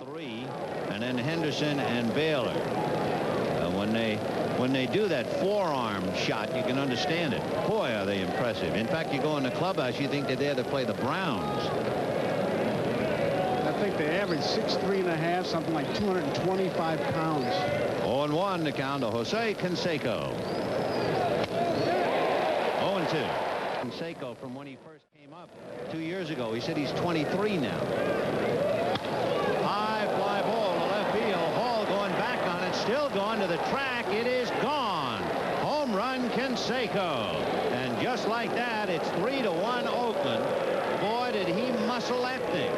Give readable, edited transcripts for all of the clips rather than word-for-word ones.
three, and then Henderson and Baylor. When they do that forearm shot, you can understand it. Boy, are they impressive. In fact, you go in the clubhouse, you think they're there to play the Browns. I think they average 6'3½", something like 225 pounds. 0-1 the count to Jose Canseco. 0-2. Canseco, from when he first came up 2 years ago, he said he's 23 now. High fly ball to left field. Hall going back on it, still going to the track. It is gone. Home run Canseco. And just like that, it's 3-1 Oakland. Boy, did he muscle that thing.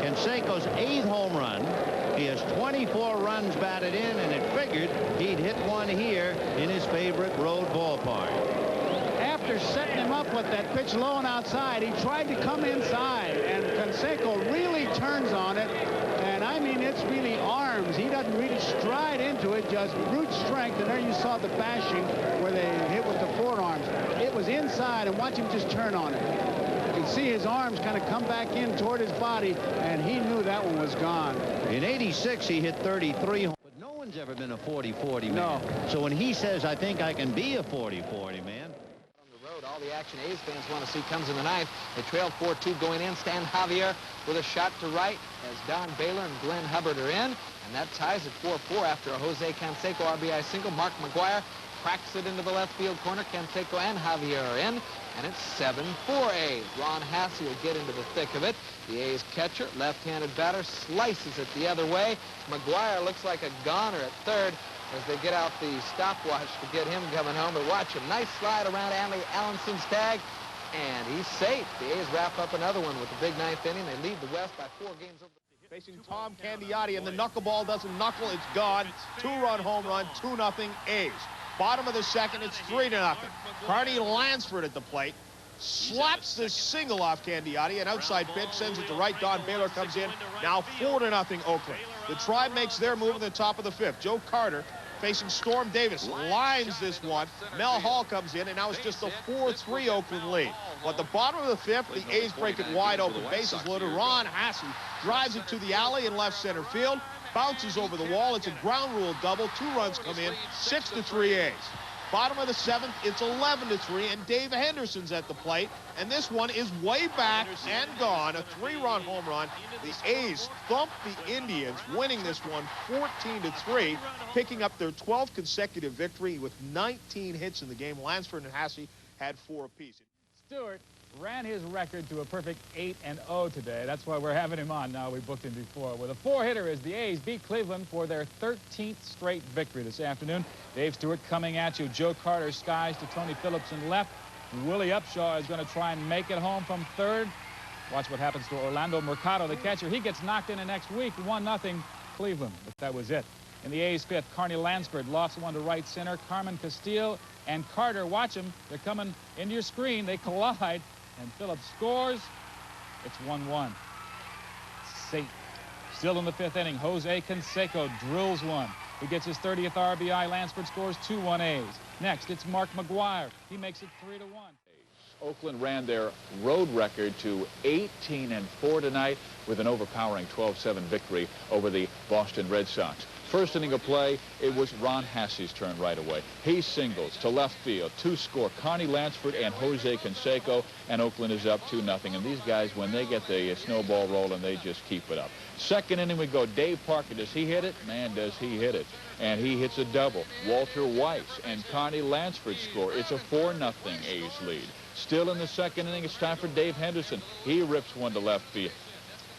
Canseco's 8th home run. He has 24 runs batted in, and it figured he'd hit one here in his favorite road ballpark. After setting him up with that pitch low and outside, he tried to come inside, and Canseco really turns on it. And I mean, it's really arms. He doesn't really stride into it, just brute strength. And there you saw the bashing where they hit with the forearms. It was inside, and watch him just turn on it. You can see his arms kind of come back in toward his body, and he knew that one was gone. In '86, he hit 33, but no one's ever been a 40-40 man. No. So when he says, I think I can be a 40-40 man. On the road, all the action A's fans want to see comes in the ninth. They trail 4-2 going in. Stan Javier with a shot to right as Don Baylor and Glenn Hubbard are in. And that ties at 4-4 after a Jose Canseco RBI single. Mark McGuire cracks it into the left field corner. Canseco and Javier are in. And it's 7-4 A's. Ron Hasse will get into the thick of it. The A's catcher, left-handed batter, slices it the other way. McGuire looks like a goner at third as they get out the stopwatch to get him coming home. But watch him. Nice slide around Andy Allenson's tag. And he's safe. The A's wrap up another one with the big ninth inning. They lead the West by 4 games over. Facing Tom Candiotti, and the knuckleball doesn't knuckle. It's gone. 2-run home run, 2-0 A's. Bottom of the second, it's 3-0. Carney Lansford at the plate. Slaps this single off Candiotti. An outside pitch sends it to right. Don Baylor comes in. Now 4-0 Oakland. The Tribe makes their move at the top of the 5th. Joe Carter facing Storm Davis lines this one. Mel Hall comes in, and now it's just a 4-3 Oakland lead. Well, at the bottom of the 5th, the A's break it wide open. Bases loaded. Ron Hasse drives it to the alley in left center field. Bounces over the wall. It's a ground rule double. 2 runs come in. 6-3 A's. Bottom of the 7th, it's 11-3, and Dave Henderson's at the plate. And this one is way back and gone. A 3-run home run. The A's thump the Indians, winning this one 14-3, picking up their 12th consecutive victory with 19 hits in the game. Lansford and Hasse had 4 apiece. Stewart ran his record to a perfect 8-0 today. That's why we're having him on now. We booked him before. With a 4-hitter as the A's beat Cleveland for their 13th straight victory this afternoon. Dave Stewart coming at you. Joe Carter skies to Tony Phillips in left. Willie Upshaw is going to try and make it home from third. Watch what happens to Orlando Mercado, the catcher. He gets knocked in the next week. 1-0 Cleveland, but that was it. In the A's 5th, Carney Lansford lofts one to right center. Carmen Castillo and Carter, watch them. They're coming into your screen. They collide. And Phillips scores. It's 1-1. Safe. Still in the 5th inning, Jose Canseco drills one. He gets his 30th RBI. Lansford scores 2-1 A's. Next, it's Mark McGuire. He makes it 3-1. Oakland ran their road record to 18-4 tonight with an overpowering 12-7 victory over the Boston Red Sox. First inning of play, it was Ron Hasse's turn right away. He singles to left field. 2 score, Carney Lansford and Jose Canseco, and Oakland is up 2-0. And these guys, when they get the snowball rolling, they just keep it up. Second inning we go. Dave Parker, does he hit it? Man, does he hit it. And he hits a double. Walter Weiss and Carney Lansford score. It's a 4-0 A's lead. Still in the second inning, it's time for Dave Henderson. He rips one to left field.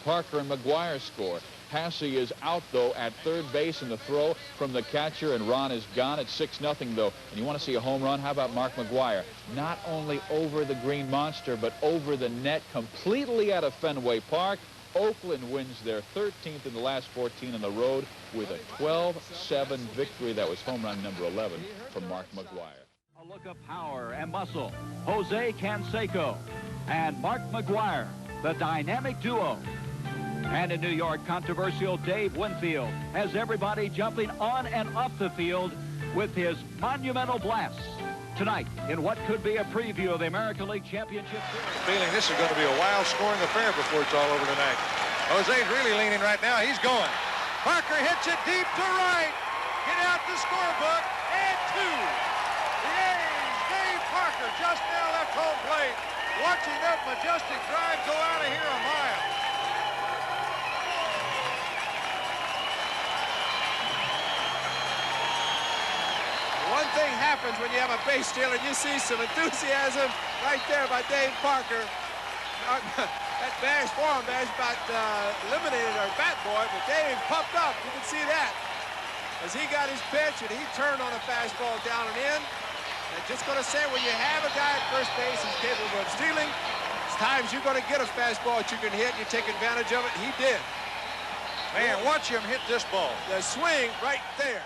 Parker and McGuire score. Hasse is out, though, at third base in the throw from the catcher, and Ron is gone at 6-0, though. And you want to see a home run? How about Mark McGuire? Not only over the Green Monster, but over the net, completely out of Fenway Park. Oakland wins their 13th in the last 14 on the road with a 12-7 victory. That was home run number 11 from Mark McGuire. A look of power and muscle. Jose Canseco and Mark McGuire, the dynamic duo. And in New York, controversial Dave Winfield has everybody jumping on and off the field with his monumental blasts. Tonight, in what could be a preview of the American League Championship Series. Feeling this is going to be a wild scoring affair before it's all over tonight. Jose's really leaning right now. He's going. Parker hits it deep to right. Get out the scorebook. And 2. The A's, Dave Parker just now left home plate. Watching that majestic drive go out of here a mile. One thing happens when you have a base stealer, and you see some enthusiasm right there by Dave Parker. That bash, forearm bash, about eliminated our bat boy, but Dave pumped up. You can see that as he got his pitch, and he turned on a fastball down and in. And just going to say, when you have a guy at first base who's capable of stealing, it's times you're going to get a fastball that you can hit, and you take advantage of it. He did. Man, watch him hit this ball. The swing right there.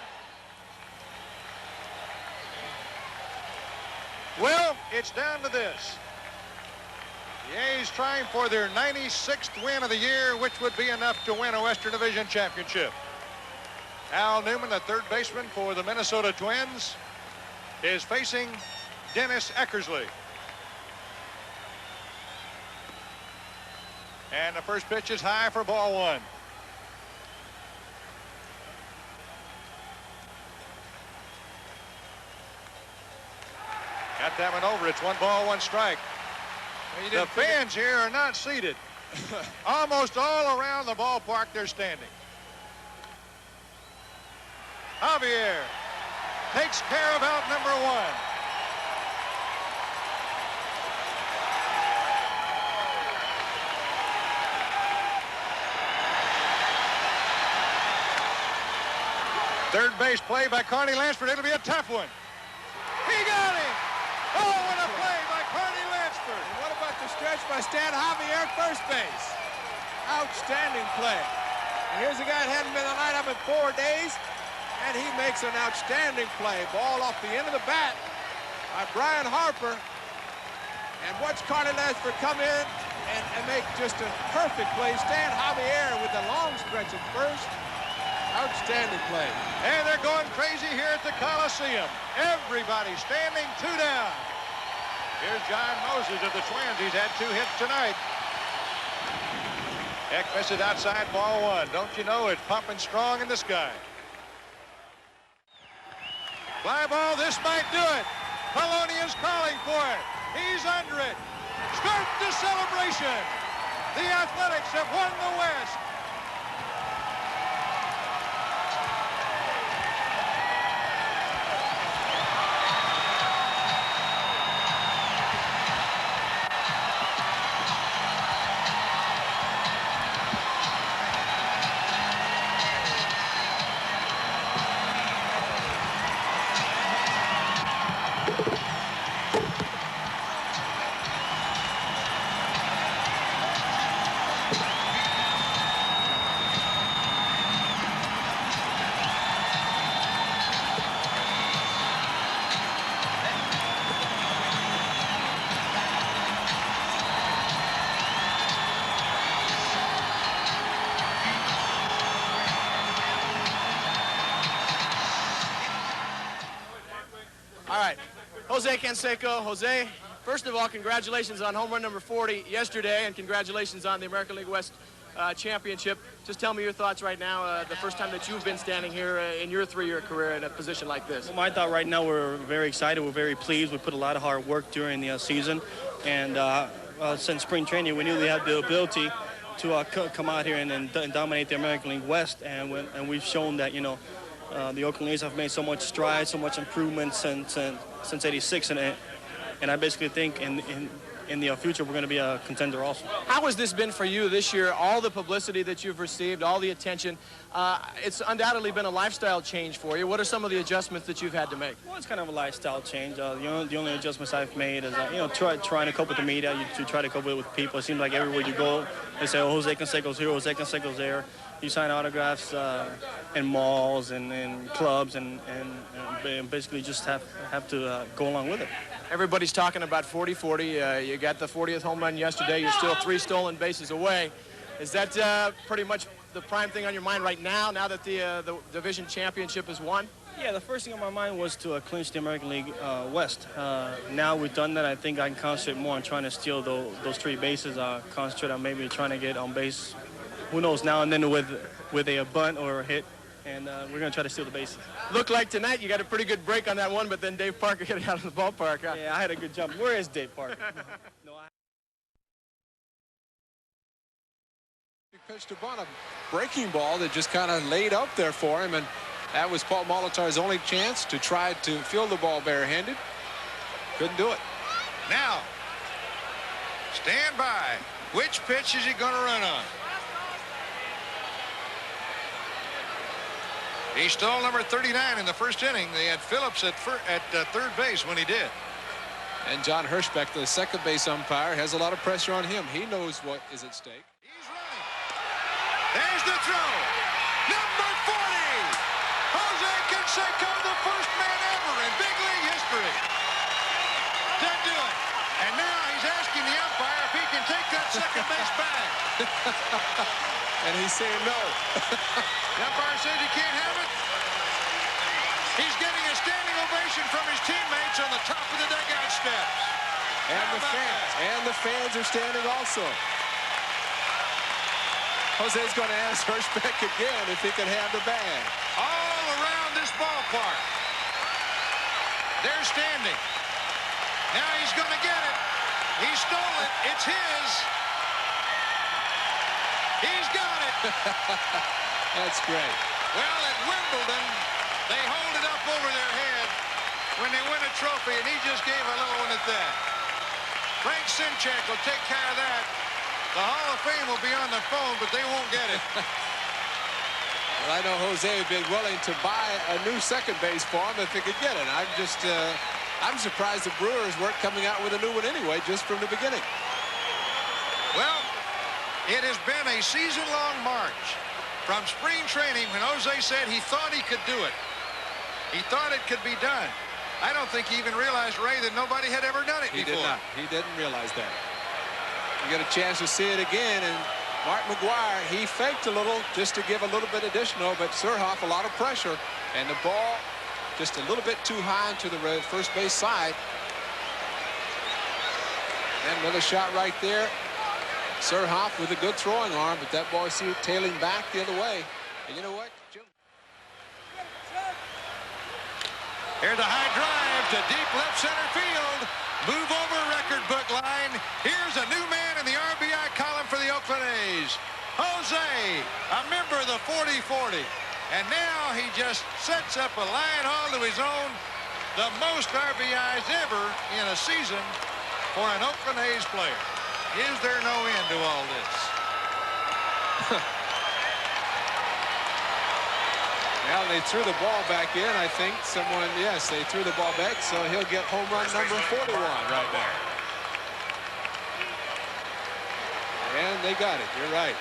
Well, it's down to this. The A's trying for their 96th win of the year, which would be enough to win a Western Division championship. Al Newman, the third baseman for the Minnesota Twins, is facing Dennis Eckersley. And the first pitch is high for ball 1. Got that one over. It's 1 ball, 1 strike. The fans here are not seated. Almost all around the ballpark they're standing. Javier takes care of out number 1. Third base play by Carney Lansford. It'll be a tough one. He got him. Oh, what a play by Carney Lansford. And what about the stretch by Stan Javier at first base? Outstanding play. And here's a guy that hadn't been in the lineup in 4 days, and he makes an outstanding play. Ball off the end of the bat by Brian Harper. And watch Carney Lansford come in and make just a perfect play. Stan Javier with the long stretch at first. Outstanding play. And they're going crazy here at the Coliseum. Everybody standing 2 down. Here's John Moses of the Twins. He's had 2 hits tonight. Eck misses outside, ball 1. Don't you know it's pumping strong in the sky. Fly ball, this might do it. Polonia's calling for it. He's under it. Start the celebration. The Athletics have won the West. All right, Jose Canseco. Jose, first of all, congratulations on home run number 40 yesterday, and congratulations on the American League West championship. Just tell me your thoughts right now, the first time that you've been standing here in your 3-year career in a position like this. Well, my thought right now, we're very excited. We're very pleased. We put a lot of hard work during the season, and since spring training, we knew we had the ability to come out here and dominate the American League West, and we've shown that, you know, the Oakland A's have made so much strides, so much improvement since '86, and I basically think in the future we're going to be a contender also. How has this been for you this year? All the publicity that you've received, all the attention, it's undoubtedly been a lifestyle change for you. What are some of the adjustments that you've had to make? Well, it's kind of a lifestyle change. The only adjustments I've made is trying to cope with the media. You try to cope with people. It seems like everywhere you go, they say, oh, Jose Canseco's here, Jose Canseco's there. You sign autographs in malls and in clubs, and basically just have to go along with it. Everybody's talking about 40-40. You got the 40th home run yesterday. You're still 3 stolen bases away. Is that pretty much the prime thing on your mind right now that the division championship is won? Yeah, the first thing on my mind was to clinch the American League West. Now we've done that, I think I can concentrate more on trying to steal those 3 bases, concentrate on maybe trying to get on base who knows, now and then with a bunt or a hit. And we're going to try to steal the bases. Looked like tonight you got a pretty good break on that one, but then Dave Parker hit it out of the ballpark. Yeah, I had a good jump. Where is Dave Parker? No, He pitched a bunt, a breaking ball that just kind of laid up there for him, and that was Paul Molitor's only chance to try to field the ball barehanded. Couldn't do it. Now, stand by. Which pitch is he going to run on? He stole number 39 in the first inning. They had Phillips at third base when he did. And John Hirschbeck, the second base umpire, has a lot of pressure on him. He knows what is at stake. He's running. There's the throw. Number 40. Jose Canseco, the first man ever in big league history to do it. And now he's asking the umpire if he can take that second base back. And he's saying no. The umpire says he can't have it. He's getting a standing ovation from his teammates on the top of the dugout steps. And the fans are standing also. Jose's going to ask Hirschbeck again if he can have the bag. All around this ballpark. They're standing. Now he's going to get it. He stole it. It's his. He's got it. That's great. Well, at Wimbledon, they hold it up over their head when they win a trophy, and he just gave a little one at that. Frank Sinchek will take care of that. The Hall of Fame will be on the phone, but they won't get it. Well, I know Jose would be willing to buy a new second base for him if he could get it. I'm surprised the Brewers weren't coming out with a new one anyway, just from the beginning. Well, it has been a season-long march from spring training when Jose said he thought he could do it. He thought it could be done. I don't think he even realized, Ray, that nobody had ever done it before. He did not. He didn't realize that. You get a chance to see it again, and Mark McGwire, he faked a little just to give a little bit additional, but Surhoff, a lot of pressure, and the ball just a little bit too high to the first base side. And another shot right there. Surhoff with a good throwing arm, but that ball, see it tailing back the other way. And you know what, Jim? Here's a high drive to deep left center field. Move over record book line. Here's a new man in the RBI column for the Oakland A's. Jose, a member of the 40-40. And now he just sets up a line all to his own. The most RBIs ever in a season for an Oakland A's player. Is there no end to all this? Well, they threw the ball back in. I think someone, yes, they threw the ball back, so he'll get home run number 41 right there. And they got it. You're right.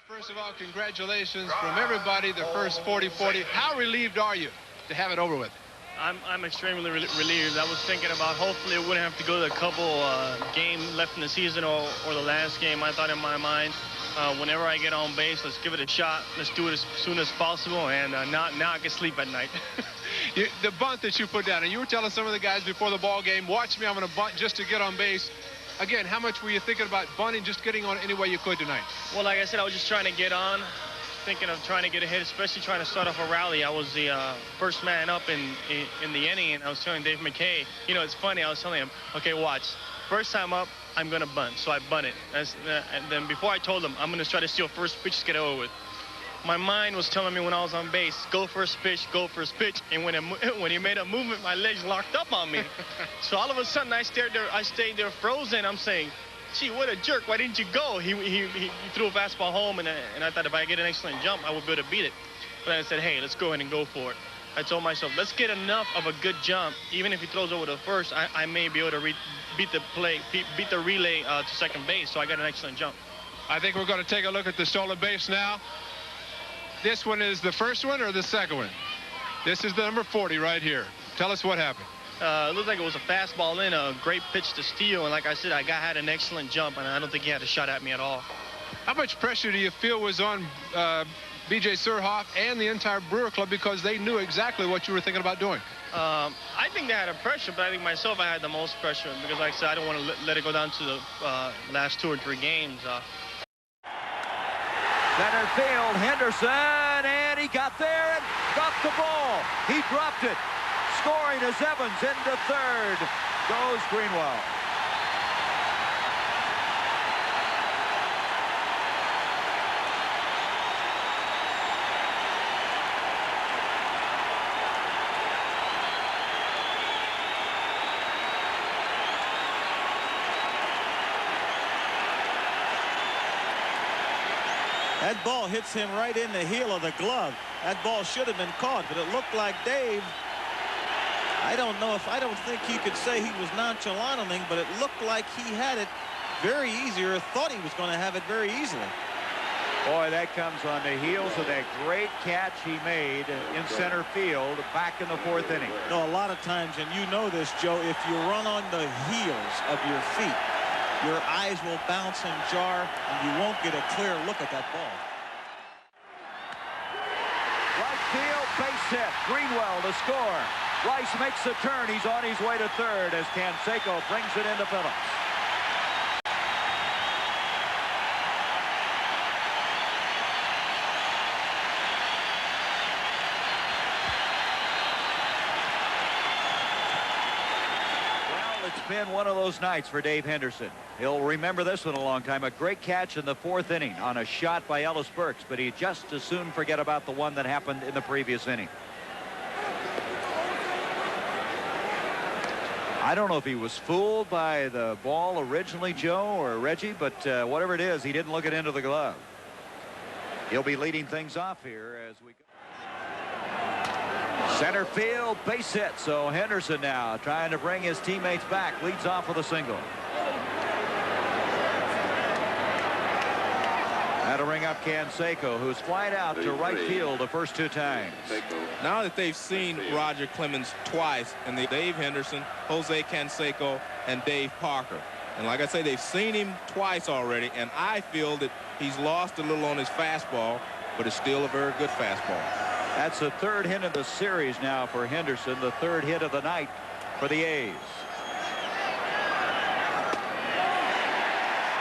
First of all, congratulations from everybody, the first 40-40. How relieved are you to have it over with? I'm extremely relieved. I was thinking about hopefully it wouldn't have to go to a couple games left in the season or the last game. I thought in my mind, whenever I get on base, let's give it a shot. Let's do it as soon as possible, and now I can sleep at night. The bunt that you put down, and you were telling some of the guys before the ball game, watch me, I'm going to bunt just to get on base. Again, how much were you thinking about bunting, just getting on any way you could tonight? Well, like I said, I was just trying to get on, thinking of trying to get a hit, especially trying to start off a rally. I was the first man up in the inning, and I was telling Dave McKay, you know, it's funny, I was telling him, okay, watch, first time up, I'm going to bunt. So I bunted. And then before I told him, I'm going to try to steal first pitch to get it over with. My mind was telling me when I was on base, go first pitch, go first pitch. And when he made a movement, my legs locked up on me. So all of a sudden, I stayed there frozen. I'm saying, gee, what a jerk. Why didn't you go? He threw a fastball home, and I thought if I get an excellent jump, I would be able to beat it. But I said, hey, let's go ahead and go for it. I told myself, let's get enough of a good jump. Even if he throws over to first, I may be able to beat the relay to second base. So I got an excellent jump. I think we're going to take a look at the stolen base now. This one is the first one or the second one? This is the number 40 right here. Tell us what happened. It looked like it was a fastball in, a great pitch to steal. And like I said, I had an excellent jump, and I don't think he had a shot at me at all. How much pressure do you feel was on B.J. Surhoff and the entire Brewer Club because they knew exactly what you were thinking about doing? I think they had a pressure, but I think myself I had the most pressure because, like I said, I don't want to let it go down to the last 2 or 3 games. Center field, Henderson, and he got there and dropped the ball. He dropped it. Scoring as Evans into third. Goes Greenwell. That ball hits him right in the heel of the glove. That ball should have been caught, but it looked like Dave. I don't think he could say he was nonchalant on anything, but it looked like he had it very easy, or thought he was going to have it very easily. Boy, that comes on the heels of that great catch he made in center field back in the fourth inning. No, a lot of times, and you know this, Joe, if you run on the heels of your feet, your eyes will bounce and jar, and you won't get a clear look at that ball. Right field, base hit. Greenwell to score. Rice makes the turn. He's on his way to third as Canseco brings it into Phillips. It's been one of those nights for Dave Henderson. He'll remember this one a long time. A great catch in the fourth inning on a shot by Ellis Burks, but he just as soon forget about the one that happened in the previous inning. I don't know if he was fooled by the ball originally, Joe or Reggie, but whatever it is, he didn't look it into the glove. He'll be leading things off here as we go. Center field, base hit. So Henderson now trying to bring his teammates back. Leads off with a single. That'll bring up Canseco, who's flied out to right field the first two times. Now that they've seen Roger Clemens twice, and Dave Henderson, Jose Canseco, and Dave Parker. And like I say, they've seen him twice already, and I feel that he's lost a little on his fastball, but it's still a very good fastball. That's the third hit of the series now for Henderson, the third hit of the night for the A's.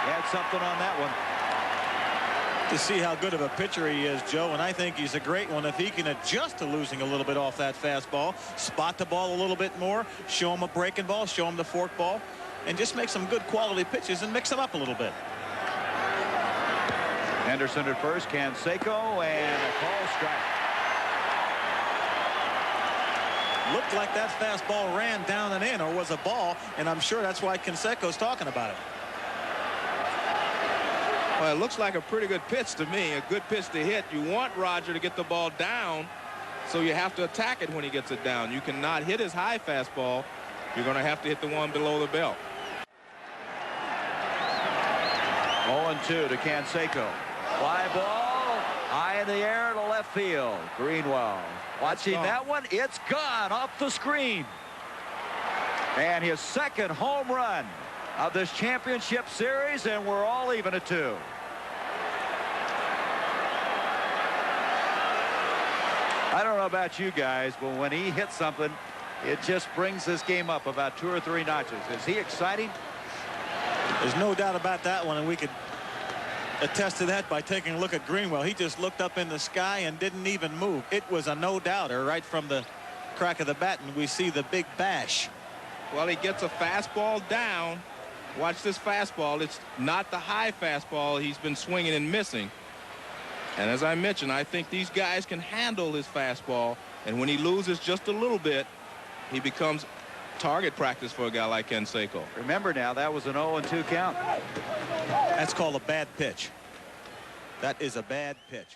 He had something on that one. To see how good of a pitcher he is, Joe, and I think he's a great one if he can adjust to losing a little bit off that fastball, spot the ball a little bit more, show him a breaking ball, show him the fork ball, and just make some good quality pitches and mix them up a little bit. Henderson at first, Canseco, and a call strike. Looked like that fastball ran down and in, or was a ball, and I'm sure that's why Canseco's talking about it. Well, it looks like a pretty good pitch to me, a good pitch to hit. You want Roger to get the ball down, so you have to attack it when he gets it down. You cannot hit his high fastball. You're going to have to hit the one below the belt. 0-2 to Canseco. Fly ball high in the air to left field. Greenwell watching that one. It's gone off the screen. And his second home run of this championship series, and we're all even at 2. I don't know about you guys, but when he hits something, it just brings this game up about 2 or 3 notches. Is he exciting? There's no doubt about that one, and we could attest to that by taking a look at Greenwell. He just looked up in the sky and didn't even move. It was a no-doubter right from the crack of the bat, and we see the big bash. Well, he gets a fastball down. Watch this fastball. It's not the high fastball he's been swinging and missing. And as I mentioned, I think these guys can handle his fastball, and when he loses just a little bit, he becomes target practice for a guy like Canseco. Remember now, that was an 0-2 count. That's called a bad pitch. That is a bad pitch.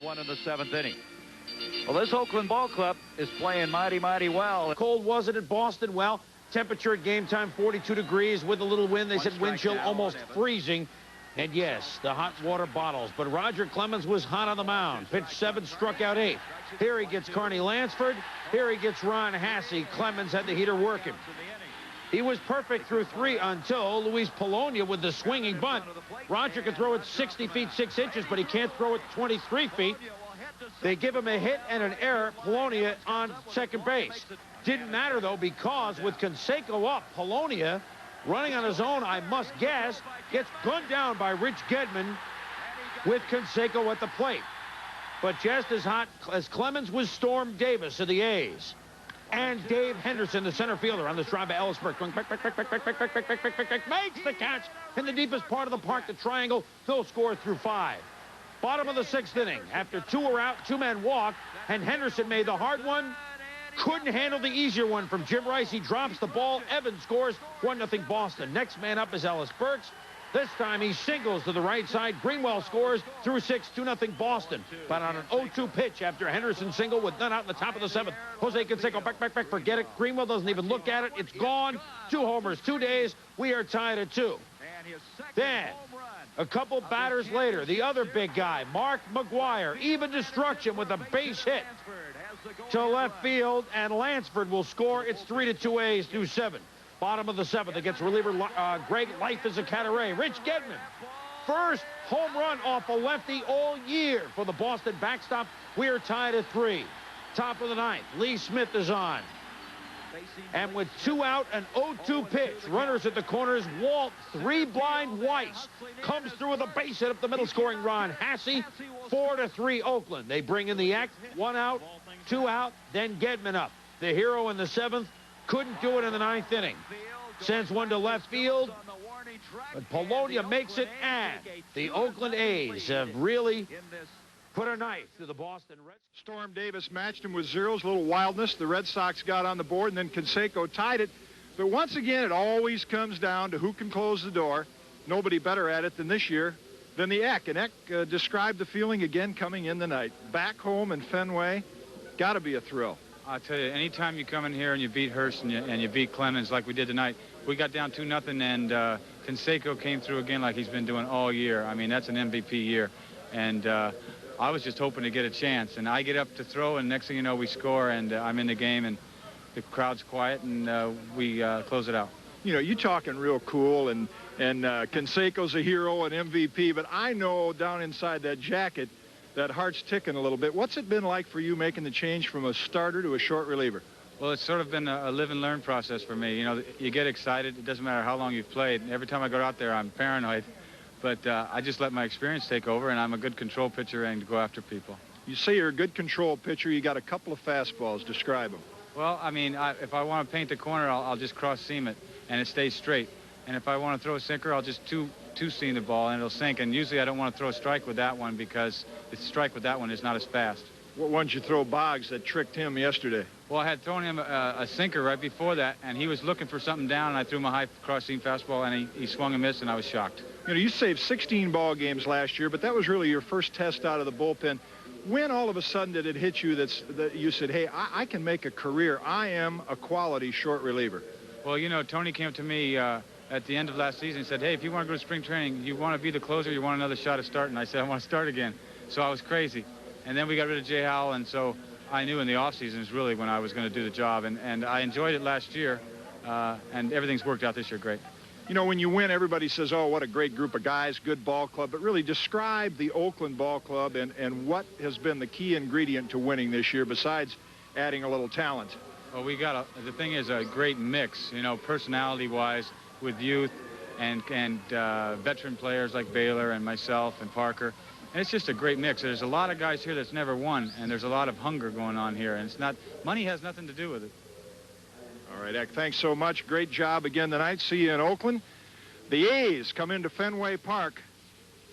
One in the 7th inning. Well, this Oakland ball club is playing mighty, mighty well. Cold was it at Boston? Well, temperature at game time 42 degrees with a little wind. They said wind chill almost freezing. And yes, the hot water bottles. But Roger Clemens was hot on the mound. Pitched 7, struck out 8. Here he gets Carney Lansford. Here he gets Ron Hassey. Clemens had the heater working. He was perfect through 3 until Luis Polonia with the swinging bunt. Roger can throw it 60 feet 6 inches, but he can't throw it 23 feet. They give him a hit and an error. Polonia on second base. Didn't matter, though, because with Canseco up, Polonia running on his own, I must guess, gets gunned down by Rich Gedman. with Canseco at the plate. But just as hot as Clemens was Storm Davis of the A's. And Dave Henderson, the center fielder, on this drive by Ellisberg. Makes the catch in the deepest part of the park, the triangle. Phil scored through 5. Bottom of the 6th inning. After 2 were out, 2 men walk, and Henderson made the hard one. Couldn't handle the easier one from Jim Rice. He drops the ball. Evans scores. 1-0 Boston. Next man up is Ellis Burks. This time he singles to the right side. Greenwell scores through 6, 2-0 Boston. But on an 0-2 pitch after Henderson single with none out in the top of the 7th. Jose Canseco, back, forget it. Greenwell doesn't even look at it. It's gone. 2 homers, 2 days. We are tied at 2. Then, a couple batters later, the other big guy, Mark McGuire, even destruction with a base hit to left field, and Lansford will score. It's 3-2 A's through 7. Bottom of the 7th against reliever Greg Life is a Cateray. Rich Gedman, first home run off a lefty all year for the Boston backstop. We are tied at 3. Top of the 9th, Lee Smith is on. And with 2 out, an 0-2 pitch. Runners at the corners. Walt, 3 blind Weiss comes through with a base hit up the middle, scoring Ron Hasse. 4-3 Oakland. They bring in the act. 1 out, 2 out, then Gedman up. The hero in the 7th. Couldn't do it in the 9th inning. Sends one to left field. But Polonia makes it, and the Oakland A's have really put a knife to the Boston Red Sox. Storm Davis matched him with zeros, a little wildness. The Red Sox got on the board, and then Canseco tied it. But once again, it always comes down to who can close the door. Nobody better at it than this year than the Eck. And Eck described the feeling again coming in the night. Back home in Fenway, got to be a thrill. I'll tell you, anytime you come in here and you beat Hurst and you beat Clemens like we did tonight, we got down 2-0, and Canseco came through again like he's been doing all year. I mean, that's an MVP year. And I was just hoping to get a chance. And I get up to throw, and next thing you know, we score, and I'm in the game, and the crowd's quiet, and we close it out. You know, you're talking real cool, and Canseco's a hero and MVP, but I know down inside that jacket, that heart's ticking a little bit. What's it been like for you making the change from a starter to a short reliever? Well, it's sort of been a live and learn process for me. You know, you get excited. It doesn't matter how long you've played. Every time I go out there, I'm paranoid. But I just let my experience take over, and I'm a good control pitcher and go after people. You say you're a good control pitcher. You got a couple of fastballs. Describe them. Well, I mean, if I want to paint the corner, I'll just cross-seam it, and it stays straight. And if I want to throw a sinker, I'll just two-seam the ball, and it'll sink. And usually I don't want to throw a strike with that one because the strike with that one is not as fast. What one did you throw Boggs that tricked him yesterday? Well, I had thrown him a sinker right before that, and he was looking for something down, and I threw him a high cross-seam fastball, and he swung and missed, and I was shocked. You know, you saved 16 ball games last year, but that was really your first test out of the bullpen. When all of a sudden did it hit you that you said, hey, I can make a career. I am a quality short reliever? Well, you know, Tony came to me at the end of last season and said, hey, if you want to go to spring training, you want to be the closer, you want another shot at starting? I said, I want to start again. So I was crazy. And then we got rid of Jay Howell, and so I knew in the offseason is really when I was going to do the job. And I enjoyed it last year, and everything's worked out this year great. You know, when you win, everybody says, oh, what a great group of guys, good ball club. But really describe the Oakland ball club and what has been the key ingredient to winning this year besides adding a little talent. Well, we got the thing is a great mix, you know, personality-wise with youth and veteran players like Baylor and myself and Parker. And it's just a great mix. There's a lot of guys here that's never won, and there's a lot of hunger going on here. And it's not, money has nothing to do with it. All right, Eck, thanks so much. Great job again tonight. See you in Oakland. The A's come into Fenway Park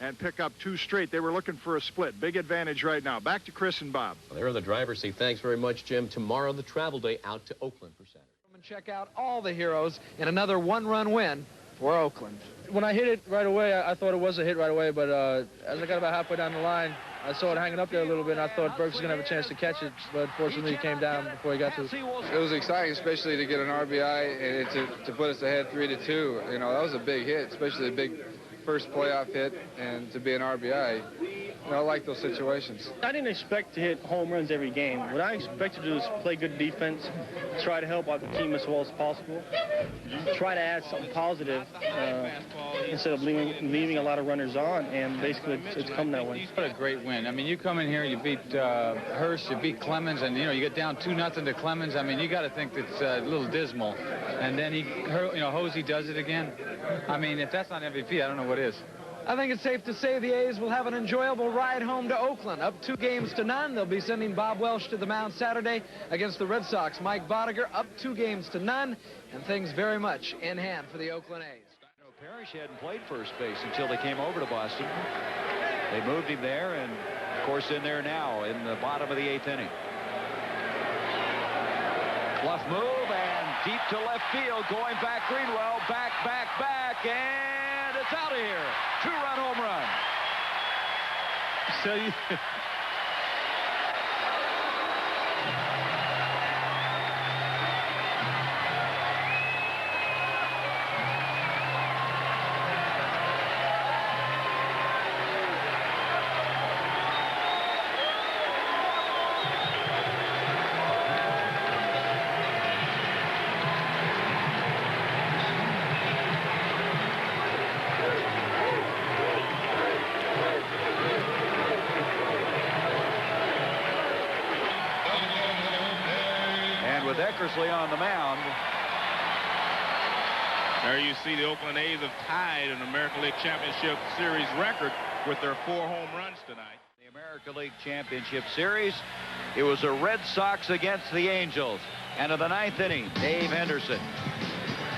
and pick up 2 straight. They were looking for a split. Big advantage right now. Back to Chris and Bob. Well, there are the drivers. Say thanks very much, Jim. Tomorrow, the travel day out to Oakland for Saturday. Check out all the heroes in another 1-run win for Oakland. When I hit it right away, I thought it was a hit right away, but as I got about halfway down the line, I saw it hanging up there a little bit, and I thought Burks was going to have a chance to catch it, but fortunately he came down before he got to it. It was exciting, especially to get an RBI and to put us ahead 3-2. You know, that was a big hit, especially a big first playoff hit, and to be an RBI. You know, I like those situations. I didn't expect to hit home runs every game. What I expected to do is play good defense, try to help out the team as well as possible, try to add something positive instead of leaving a lot of runners on, and basically it's come that way. What a great win. I mean, you come in here, you beat Hurst, you beat Clemens, and, you know, you get down 2-0 to Clemens. I mean, you got to think that's a little dismal. And then Hosey does it again. I mean, if that's not MVP, I don't know what is. I think it's safe to say the A's will have an enjoyable ride home to Oakland. Up 2-0. They'll be sending Bob Welch to the mound Saturday against the Red Sox. Mike Bodiger up 2-0, and things very much in hand for the Oakland A's. Parrish hadn't played first base until they came over to Boston. They moved him there, and of course in there now in the bottom of the 8th inning. Bluff move and deep to left field, going back Greenwell, back, and it's out of here. 2-run home run. So you... With Eckersley on the mound. There you see the Oakland A's have tied an American League Championship Series record with their 4 home runs tonight. The American League Championship Series, it was the Red Sox against the Angels. And in the 9th inning, Dave Henderson.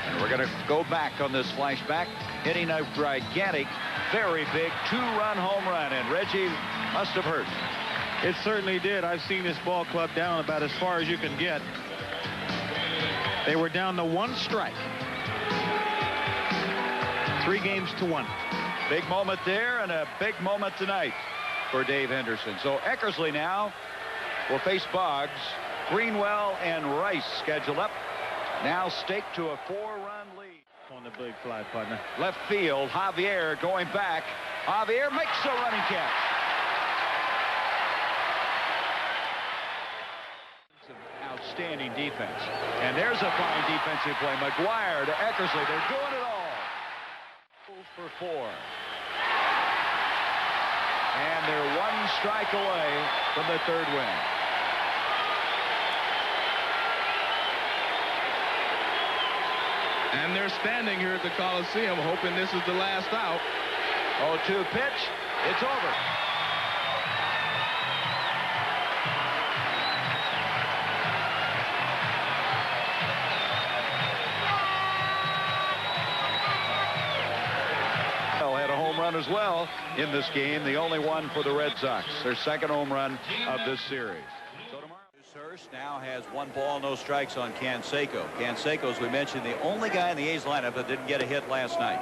And we're going to go back on this flashback, hitting a gigantic, very big 2-run home run. And Reggie must have hurt. It certainly did. I've seen this ball club down about as far as you can get. They were down to 1 strike. 3-1. Big moment there and a big moment tonight for Dave Henderson. So Eckersley now will face Boggs. Greenwell and Rice scheduled up. Now staked to a 4-run lead. On the big fly, partner. Left field, Javier going back. Javier makes a running catch. Outstanding defense. And there's a fine defensive play. McGuire to Eckersley. They're doing it all. For 4. And they're 1 strike away from the 3rd win. And they're standing here at the Coliseum hoping this is the last out. 0-2 pitch. It's over. As well in this game, the only one for the Red Sox, their 2nd home run of this series. So tomorrow, Hurst now has 1 ball, no strikes on Canseco. Canseco, as we mentioned, the only guy in the A's lineup that didn't get a hit last night.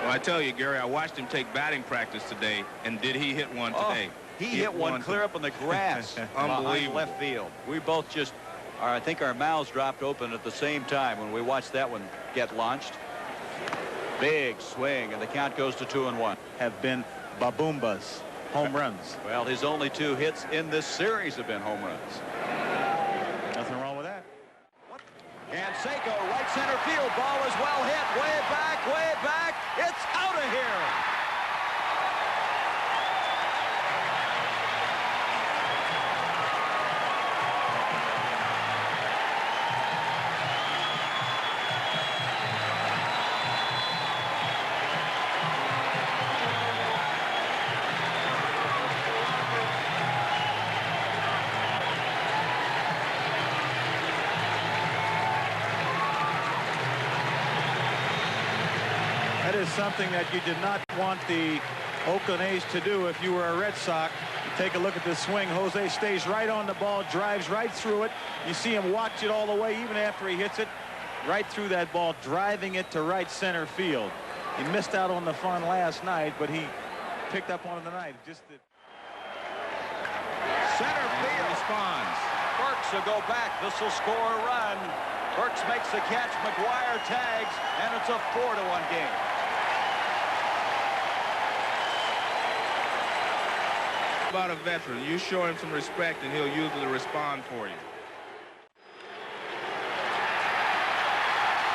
Well, I tell you, Gary, I watched him take batting practice today, and did he hit one today? He hit one clear up in the grass. Unbelievable. Left field. We both just, I think our mouths dropped open at the same time when we watched that one get launched. Big swing, and the count goes to 2-1. Have been Babumba's home runs. Well, his only 2 hits in this series have been home runs. Nothing wrong with that. Canseco, right center field. Ball is well hit. Way back. It's out of here. That is something that you did not want the Oakland A's to do if you were a Red Sox. You take a look at this swing. Jose stays right on the ball, drives right through it. You see him watch it all the way, even after he hits it, right through that ball, driving it to right center field. He missed out on the fun last night, but he picked up on it tonight. Just the center field responds. Burks will go back. This will score a run. Burks makes the catch. McGuire tags, and it's a 4-1 game. About a veteran, you show him some respect and he'll usually respond for you.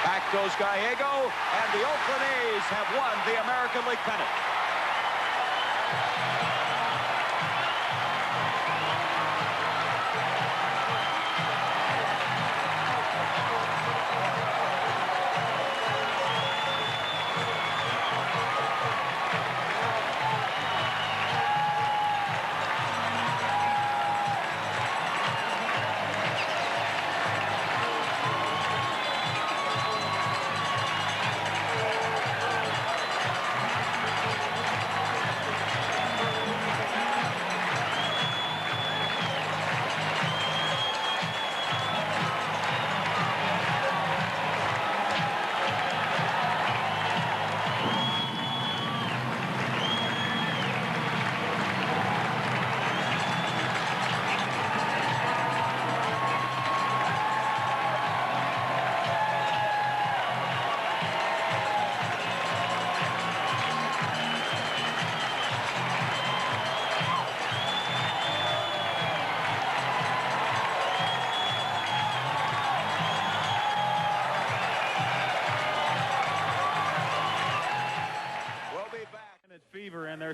Back goes Gallego, and the Oakland A's have won the American League pennant.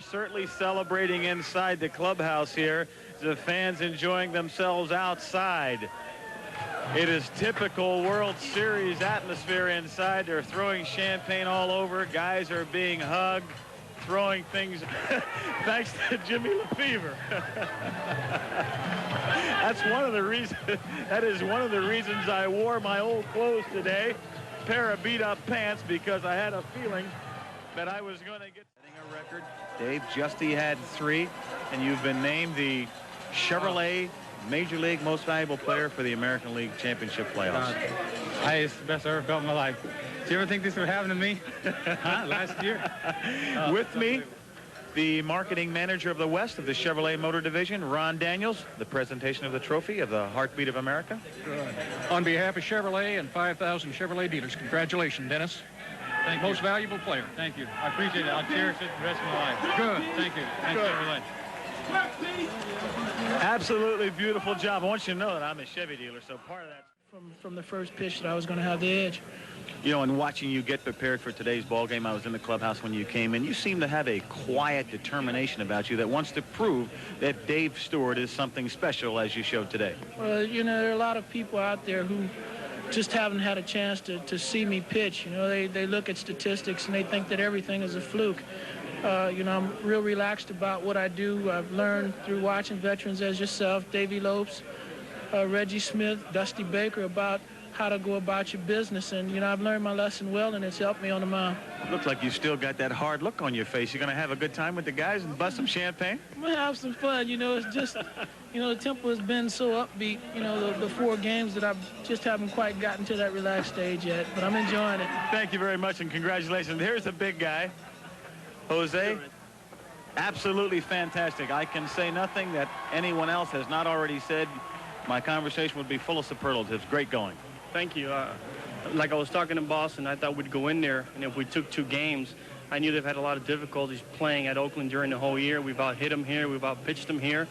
are certainly celebrating inside the clubhouse here. The fans enjoying themselves outside. It is typical World Series atmosphere inside. They're throwing champagne all over. Guys are being hugged, throwing things thanks to Jimmy Lefevre. That's one of the reasons. That is one of the reasons I wore my old clothes today, pair of beat-up pants, because I had a feeling that I was going to get a record. Dave Justy had 3, and you've been named the Chevrolet Major League Most Valuable Player for the American League Championship playoffs. It's the best I ever felt in my life. Did you ever think this would happen to me? Last year? With me, the marketing manager of the West of the Chevrolet Motor Division, Ron Daniels. The presentation of the trophy of the Heartbeat of America. Good. On behalf of Chevrolet and 5,000 Chevrolet dealers, congratulations, Dennis. Thank Most valuable player. Thank you. I appreciate it. I'll cherish it the rest of my life. Good. Thank you. Thanks, Chevrolet. Absolutely beautiful job. I want you to know that I'm a Chevy dealer, so part of that. From the first pitch that I was going to have the edge. You know, in watching you get prepared for today's ball game, I was in the clubhouse when you came in. You seem to have a quiet determination about you that wants to prove that Dave Stewart is something special, as you showed today. Well, you know, there are a lot of people out there who just haven't had a chance to see me pitch. You know, they look at statistics and they think that everything is a fluke. You know, I'm real relaxed about what I do. I've learned through watching veterans as yourself, Davey Lopes, Reggie Smith, Dusty Baker, about how to go about your business. And, you know, I've learned my lesson well, and it's helped me on the mound. Looks like you still got that hard look on your face. You're going to have a good time with the guys and bust some champagne? I'm going to have some fun. You know, it's just, you know, the tempo has been so upbeat, you know, the 4 games that I just haven't quite gotten to that relaxed stage yet. But I'm enjoying it. Thank you very much, and congratulations. Here's the big guy, Jose. Absolutely fantastic. I can say nothing that anyone else has not already said. My conversation would be full of superlatives. Great going. Thank you. Like I was talking in Boston, I thought we'd go in there, and if we took 2 games, I knew they've had a lot of difficulties playing at Oakland during the whole year. We've out-hit them here. We've out-pitched them here.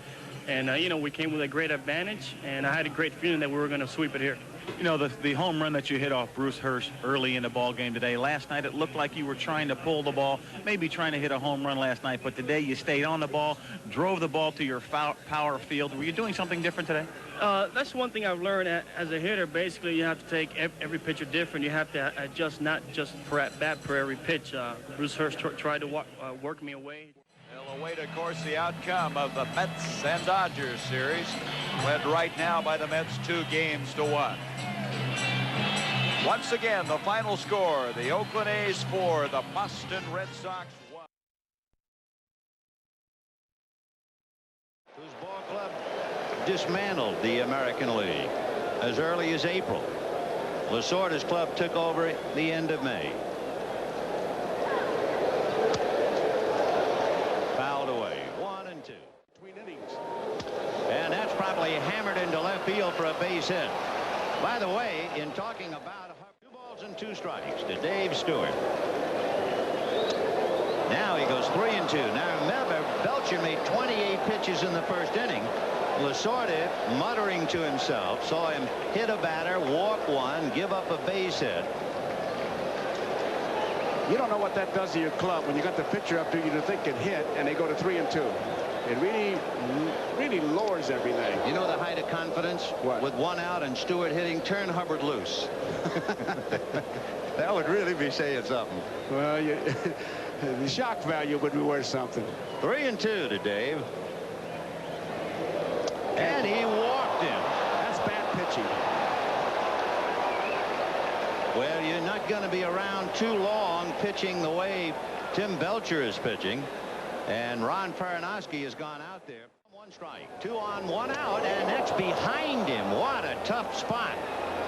And, you know, we came with a great advantage, and I had a great feeling that we were going to sweep it here. You know, the home run that you hit off Bruce Hurst early in the ball game today, last night it looked like you were trying to pull the ball, maybe trying to hit a home run last night, but today you stayed on the ball, drove the ball to your power field. Were you doing something different today? That's one thing I've learned as a hitter. Basically, you have to take every pitcher different. You have to adjust not just per at-bat, per every pitch. Bruce Hurst tried to work me away. They'll await, of course, the outcome of the Mets and Dodgers series, led right now by the Mets 2-1. Once again, the final score, the Oakland A's 4, the Boston Red Sox 1. Whose ball club dismantled the American League as early as April. Lasorda's club took over at the end of May. Fouled away. 1-2. Between innings. And that's probably hammered into left field for a base hit. By the way, in talking about 2 balls and 2 strikes to Dave Stewart. Now he goes 3-2. Now remember, Belcher made 28 pitches in the first inning. Lasorda, muttering to himself, saw him hit a batter, walk 1, give up a base hit. You don't know what that does to your club when you got the pitcher up to you to think it hit, and they go to 3-2. It really lowers everything. You know the height of confidence? What? With 1 out and Stewart hitting, turn Hubbard loose. That would really be saying something. Well, the shock value would be worth something. 3-2 to Dave. And he walked him. That's bad pitching. Well, you're not going to be around too long pitching the way Tim Belcher is pitching. And Ron Paranowski has gone out there. 1 strike, 2 on, 1 out, and that's behind him. What a tough spot.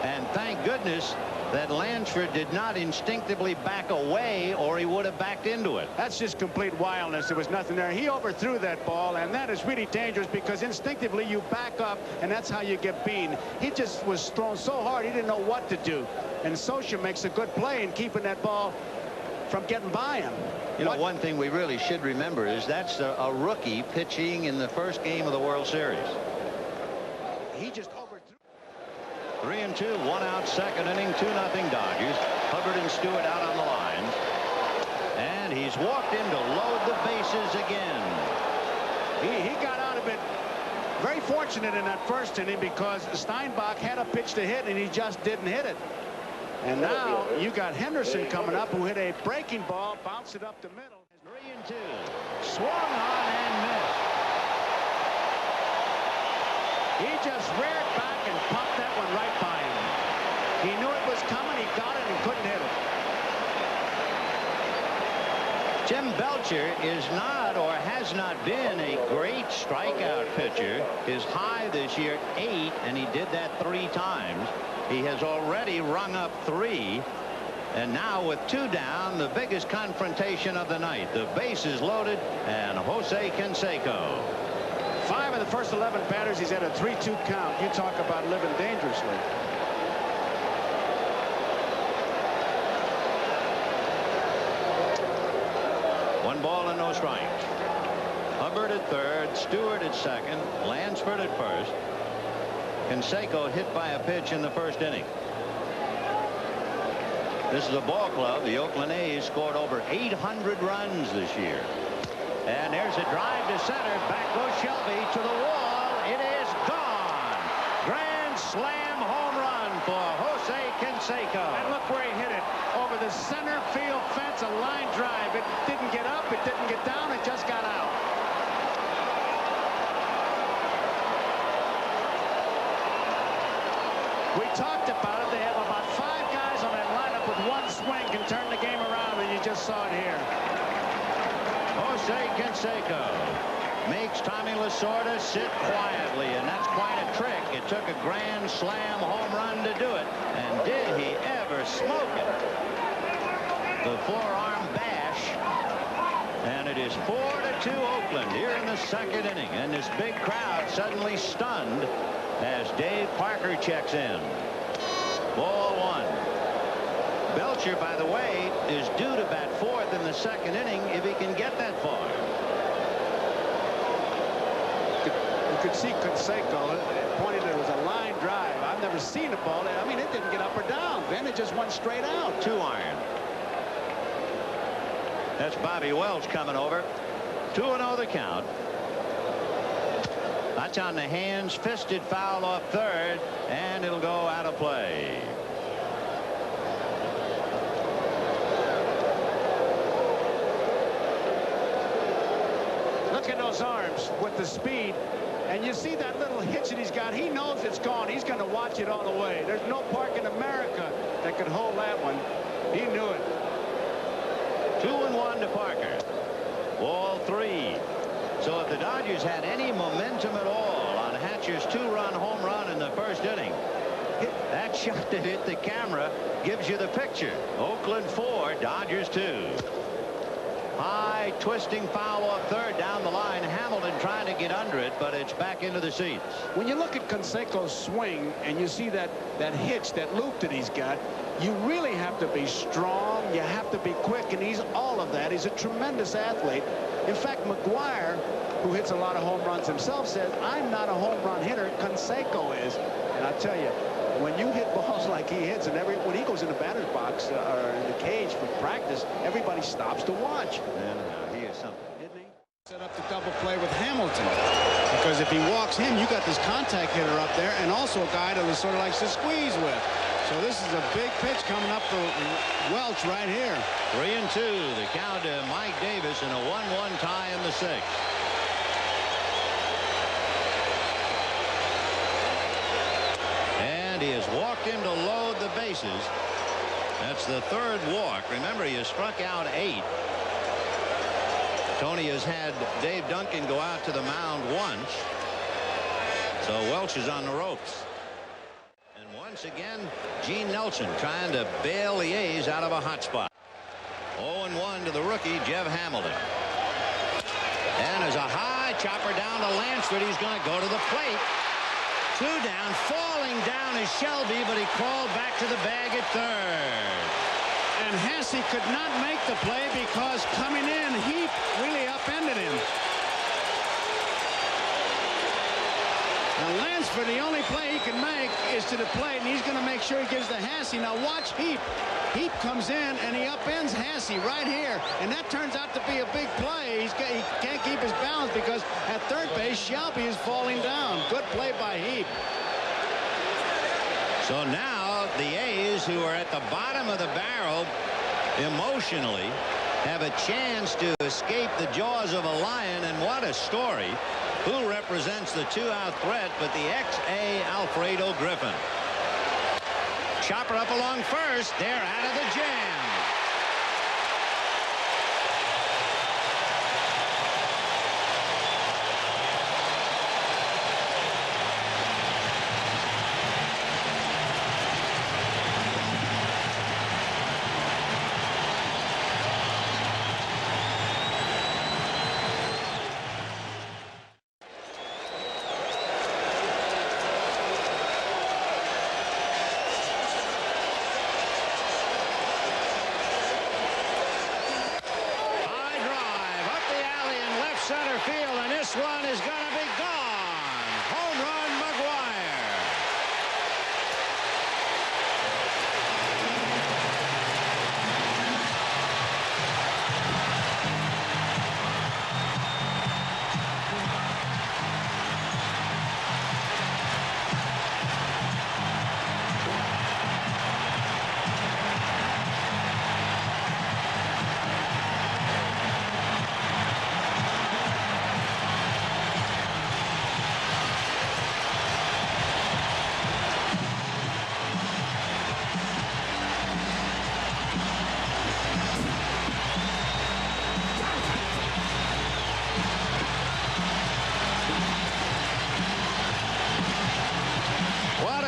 And thank goodness that Lansford did not instinctively back away, or he would have backed into it. That's just complete wildness. There was nothing there. He overthrew that ball, and that is really dangerous because instinctively you back up, and that's how you get beaten. He just was thrown so hard he didn't know what to do. And Socia makes a good play in keeping that ball from getting by him. You know, one thing we really should remember is that's a rookie pitching in the first game of the World Series. He just overthrew. 3-2, 1 out, second inning, 2-0 Dodgers. Hubbard and Stewart out on the lines. And and he's walked him to load the bases again. He got out of it very fortunate in that first inning because Steinbach had a pitch to hit and he just didn't hit it. And now you got Henderson coming up who hit a breaking ball, bounced it up the middle. 3-2. Swung on and missed. He just reared back and popped that one right by him. He knew it was coming, he got it and couldn't hit it. Jim Belcher is not or has not been a great strikeout pitcher. His high this year, 8, and he did that 3 times. He has already rung up 3. And now with 2 down, the biggest confrontation of the night. The bases loaded and Jose Canseco. 5 of the first 11 batters, he's at a 3-2 count. You talk about living dangerously. One ball and no strikes. Hubbard at third, Stewart at second, Lansford at first. Canseco hit by a pitch in the first inning. This is a ball club. The Oakland A's scored over 800 runs this year. And there's a drive to center. Back goes Shelby to the wall. It is gone. Grand slam home run for Jose Canseco. And look where he hit it. Over the center field fence, a line drive. It didn't get up, it didn't get down, it just got out. We talked about it. They have about 5 guys on that lineup with one swing can turn the game around, and you just saw it here. Jose Canseco makes Tommy Lasorda sit quietly, and that's quite a trick. It took a grand slam home run to do it, and did he ever smoke it? The forearm bash, and it is 4-2 Oakland here in the second inning, and this big crowd suddenly stunned as Dave Parker checks in. Ball 1. Belcher, by the way, is due to bat 4th in the second inning if he can get that far. You could see Canseco pointed it was a line drive. I've never seen a ball. I mean, it didn't get up or down. Then it just went straight out. 2 iron. That's Bobby Welch coming over. 2-0 the count. That's on the hands, fisted foul off third, and it'll go out of play. Look at those arms with the speed. And you see that little hitch that he's got. He knows it's gone. He's going to watch it all the way. There's no park in America that could hold that one. He knew it. 2-1 to Parker. Ball 3. So if the Dodgers had any momentum at all on Hatcher's 2-run home run in the first inning, that shot that hit the camera gives you the picture. Oakland 4, Dodgers 2. High twisting foul off third down the line. Hamilton trying to get under it, but it's back into the seats. When you look at Canseco's swing and you see that hitch, that loop that he's got, you really have to be strong. You have to be quick, and he's all of that. He's a tremendous athlete. In fact, McGuire, who hits a lot of home runs himself, says, I'm not a home run hitter. Canseco is. And I tell you, when you hit balls like he hits, and when he goes in the batter's box or in the cage for practice, everybody stops to watch. And he is something. Isn't he? Set up the double play with Hamilton, because if he walks him, you got this contact hitter up there, and also a guy that sort of likes to squeeze with. So this is a big pitch coming up for Welch right here. 3-2. The count to Mike Davis in a 1-1 tie in the 6th. And he has walked him to load the bases. That's the 3rd walk. Remember, he has struck out 8. Tony has had Dave Duncan go out to the mound once. So Welch is on the ropes. And once again, Gene Nelson trying to bail the A's out of a hot spot. 0-1 to the rookie, Jeff Hamilton. And there's a high chopper down to Lansford. He's going to go to the plate. 2 down. Falling down is Shelby, but he crawled back to the bag at third. And Hasse could not make the play because coming in, he really upended him. Now, Lansford, the only play he can make is to the plate, and he's going to make sure he gives to Hasse. Now, watch Heap. Heap comes in, and he upends Hasse right here, and that turns out to be a big play. He can't keep his balance because at third base, Shelby is falling down. Good play by Heap. So now the A's, who are at the bottom of the barrel emotionally, have a chance to escape the jaws of a lion. And what a story. Who represents the two-out threat but the ex-A Alfredo Griffin. Chopper up along first. They're out of the jam. Center field, and this one is going to be gone. Home run, Maguire.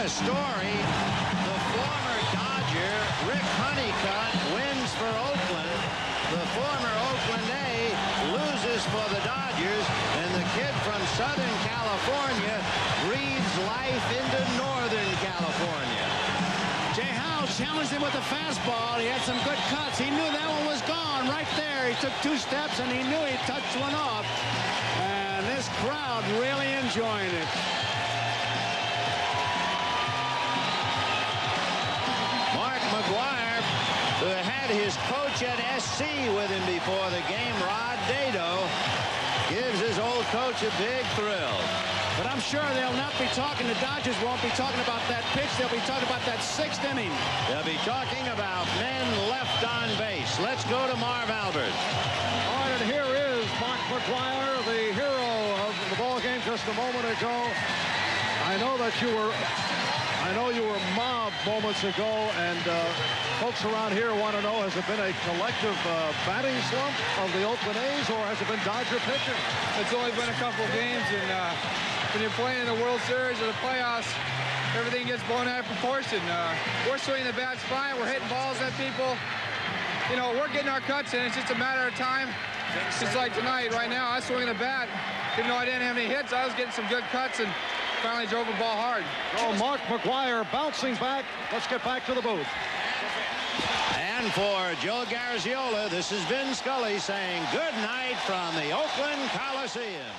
Story. The former Dodger, Rick Honeycutt, wins for Oakland. The former Oakland A loses for the Dodgers, and the kid from Southern California breathes life into Northern California. Jay Howe challenged him with a fastball. He had some good cuts. He knew that one was gone right there. He took 2 steps, and he knew he touched one off. And this crowd really enjoying it. Maguire, who had his coach at SC with him before the game, Rod Dado, gives his old coach a big thrill. But I'm sure they'll not be talking, the Dodgers won't be talking about that pitch. They'll be talking about that 6th inning. They'll be talking about men left on base. Let's go to Marv Albert. All right, and here is Mark McGwire, the hero of the ball game just a moment ago. I know you were mobbed moments ago, and folks around here want to know, has it been a collective batting slump of the Oakland A's, or has it been Dodger pitching? It's only been a couple games, and when you're playing in the World Series or the playoffs, everything gets blown out of proportion. We're swinging the bats fine. We're hitting balls at people. You know, we're getting our cuts in. It's just a matter of time. Just like tonight, right now, I was swinging the bat. Even though I didn't have any hits, I was getting some good cuts and finally drove the ball hard. Oh, Mark McGwire bouncing back. Let's get back to the booth. And for Joe Garziola, this is Vin Scully saying good night from the Oakland Coliseum.